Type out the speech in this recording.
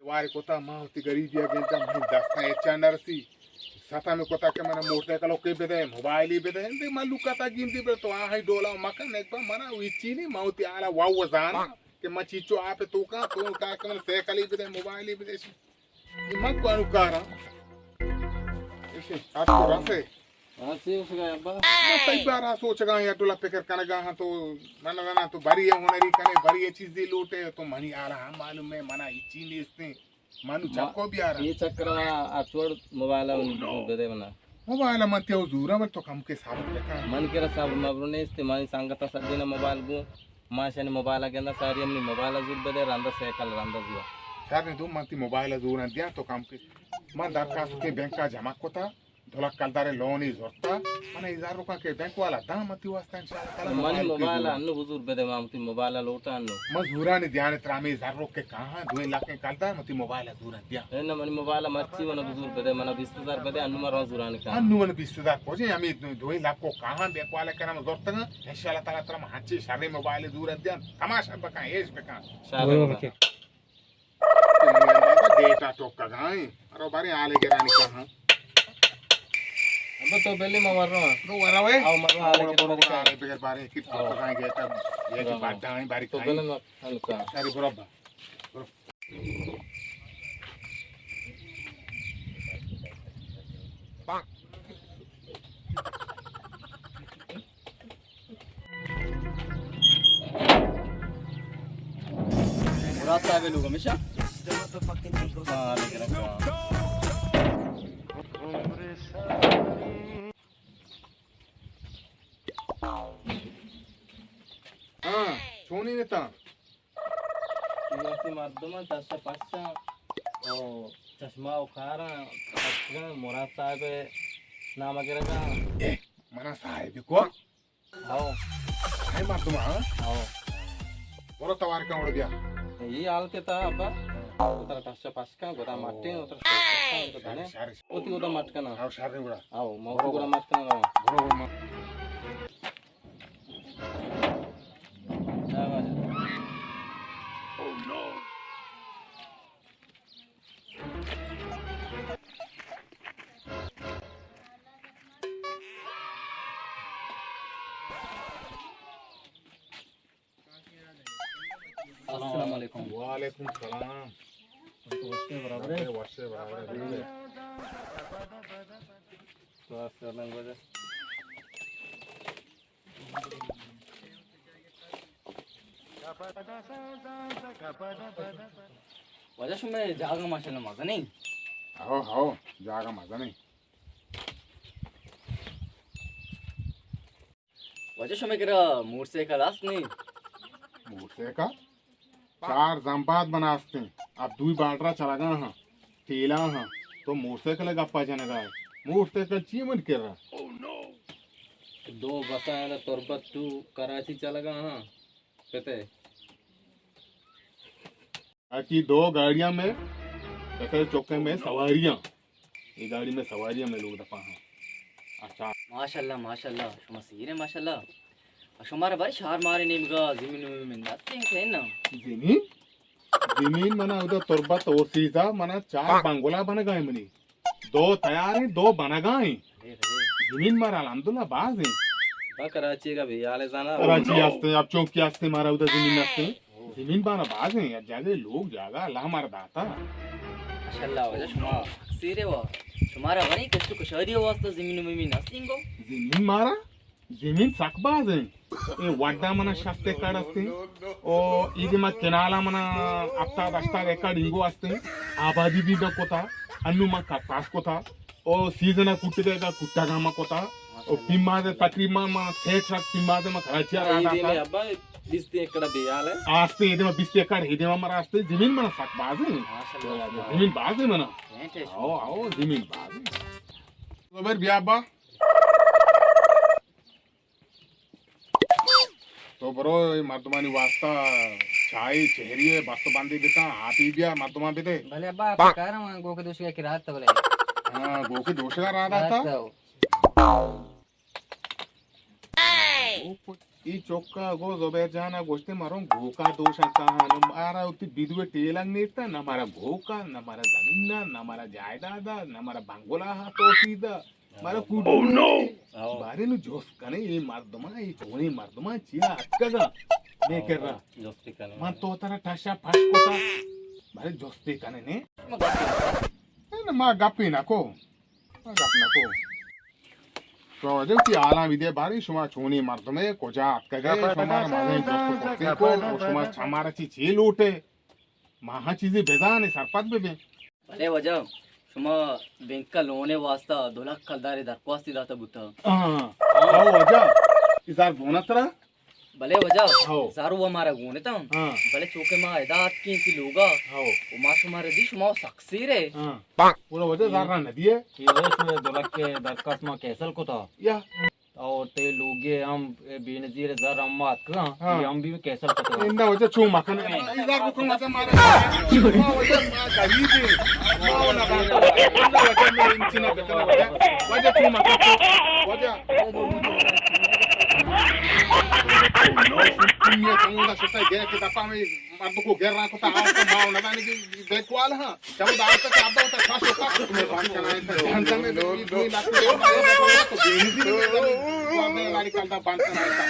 वारे कोता माँ होती गरीबी अगेंता मैं दस्ता एचा नरसी सता में कोता के मैंने मोटरसाइकिल के बेदे मोबाइल ही बेदे हिंदी मैं लुका था गिनती पे तो आ ही डोला मकान एक बार मना विची नहीं माँ होती आला वाव वजाना कि मैं चीचो आप तो का के मैंने साइकिल ही बेदे मोबाइल ही बेदे ये मत को अनुकारा इसे आपको रसे आसे उसका अब्बा मैं कई बार सोचगा या टोला पे कर कनगा हाँ तो मना तो बड़ी है होनरी कने बड़ी है चीज दी लूटे तो मनी आ रहा मालूम है मना इची नहीं इसने मानु चक्को भी आ रहा ये चक्कर में आचोड़ मोबाइल बेदे मना मोबाइल मत यो जूरा मत तो कम के साथ देखा मन के रसा मबरुने इस्तेमाल संगता सदिना मोबाइल गो माशने मोबाइल अगेंदा सारी हमनी मोबाइल जूर बेदे रंदा साइकिल रंदा जुआ सारे दो मंती मोबाइल जूर दिया तो कम के मैं दरखास्त के बैंक का जमा कोता धोला कलदारे लोन ही जोरता मने 1000 रुपया के बैंक वाला दाम मती वास्ता इंशाल्लाह मन मोबाइल अन्नु हुजूर बेदे मामती मोबाइल लोटा अन्नु मजूरा ने ध्यान त्रामे 1000 रुपया के कहां 2 लाख के कलदार मती मोबाइल जूर दिया एना मन मोबाइल मच्छी मन हुजूर बेदे मन 20000 बेदे अन्नु मारो जुरान का अन्नु मन 20000 को जे हमें 2 लाख को कहां बैंक वाले के नाम जोरता इंशाल्लाह ताला तरा हाची सारे मोबाइल जूर दिया तमाशा बका एज बका शाबाश डेटा तो कगाई अरे बारे आले के रानी कहां अब तो पहले मवर रहा रो वरावे आओ मरो आले के बरोबर आले बेगर बारे की पकाए गए तब ये की बात डाई बारी तो खाई पहले मत हल्का सारी बरोबर रास्ता आवे लोग हमेशा हां लेके रखो हां सोनी नेता इलाकी मर्दमा दशा पाशा ओ चश्मा उखारा अक्का मुराद साहब नाम वगैरह का ए मना साहेब को आओ है मार तुम हां आओ बरो तवार का उड़ गया ये हाल के था अब्बा उतर दशा पाशा गोदा माटे उतर तो धने सारे ओती उतर मटका ना आओ सारे उड़ा आओ मौको गोदा मटका ना बरोबर अस्सलाम वालेकुम वालेकुम सलाम तो उसके बराबर है वर्षे बराबर है तो अस्सलाम वालेकुम वजह से मैं जागा माशाल्लाह मजा नहीं आओ जागा मजा नहीं वजह से मैं करा मूड से खलास नहीं मोटे का 4 जंबात बनाते अब 2 बाटरा चला गया हाँ तेला हाँ तो मोटरसाइकिल गप्पा जाने का मोटरसाइकिल चीमन कर रहा दो बसा है तुरबत टू कराची चला गया हाँ कहते कि 2 गाड़ियां में कहते चौके में सवारियां ये गाड़ी में सवारियां में लोग दफा हाँ अच्छा माशाल्लाह माशाल्लाह शुमा सीरे माशाल्लाह शुमारा बारी शार मारे निमगा जमीन में दाते हैं ना जमीन मना उधर तुरबत और सीधा मना 4 बंगला बन गए मनी 2 तैयार है 2 बन गए जमीन मारा अल्हम्दुलिल्लाह बाज है कराची का भी आले जाना कराची आस्ते अब चौकी आस्ते मारा उधर जमीन आस्ते जमीन बाना बाज है यार ज्यादा लोग जागा अल्लाह हमारा दाता माशाल्लाह वजह शुमा सीरे वो शुमारा बारी कष्ट कुशादी वास्ता जमीन में नसिंगो जमीन मारा जमीन सकबाज है ये वड्डा मना शास्ते काड असते ओ इदे मा केनाला मना अफ्ता दस्ता एकाड इंगो असते आबादी भी कोता अन्नु मा कास कोता ओ सीजन कुट्टे का कुट्टा गामा कोता ओ पिम्मादे तकरीबन मा सेठ रक पिम्मादे मा कराची आ अब्बा बिस्ते एकड़ बेयाले आस्ते इदे मा बिस्ते एकड़ इदे मा मरा आस्ते जमीन मना सकबाज है माशाल्लाह जमीन बाज है मना आओ जमीन बाज है तो फिर बियाबा तो बरो मर्दमानी वास्ता चाय चेहरी है बस्त बांधी बेटा हाथी बिया मर्दमा बेटे भले अब्बा पका रहा हूं गोके दोष के रात तबले हां गोके दोष का रहा था ई चोक्का गो जोबे जाना गोष्टी मारो घोका दोष का न मारा उती बिदवे टेलंग नेता न मारा घोका न मारा जमीन न मारा जायदाद न मारा बांगोला हा तो सीधा मारा कुड बारे नु जोस कने ये मर्दमा ये चोनी मर्दमा चिया अक्कगा ने कर रहा जोस्ती कने मन तो तरा टाशा फाश कोता बारे जोस्ती कने ने न मा गप्पी नको मा गप नको तो जब की आला विदे बारी शुमा चोनी मर्दमे कोजा अक्कगा शुमा माने जोस्त कोते को शुमा छमारा ची छील उठे महा चीजें बेजाने सरपत बे भले वजह शुमा बैंक का लोन है वास्ता 2 लाख खलदारे दरख्वास्त दिला था बुता हाँ आओ वजह इजार बोनतरा भले वजह हाँ। सारू वो हमारा गुने था हाँ भले चौके माँ हिदायत की लोगा हाँ वो माँ तुम्हारे दी शुमा सक्सीर है हाँ पूरा वजह जारना नदी है ये उसमें 2 लाख के दरखास्त में कैसल को था या और ते लोगे हम बेनजीर जर हम बात का हाँ। ये हम भी कैसल को था इंदा वजह चू मखन इजार को कौन वजह मारे मा वजह मा गरीब है मा ना बात इंदा वजह में इंचिना बेतना वजह चू मखन वजह ये चंगा सुता गया कि तपा में मर्द को घेर रहा को ता आओ तो माओ ना दानी की बेकवाल हां जब दाल तक अब होता खास होता में बात कराए थे जनता में 2 लाख तो बेनी भी नहीं वाले गाड़ी का बात कराए था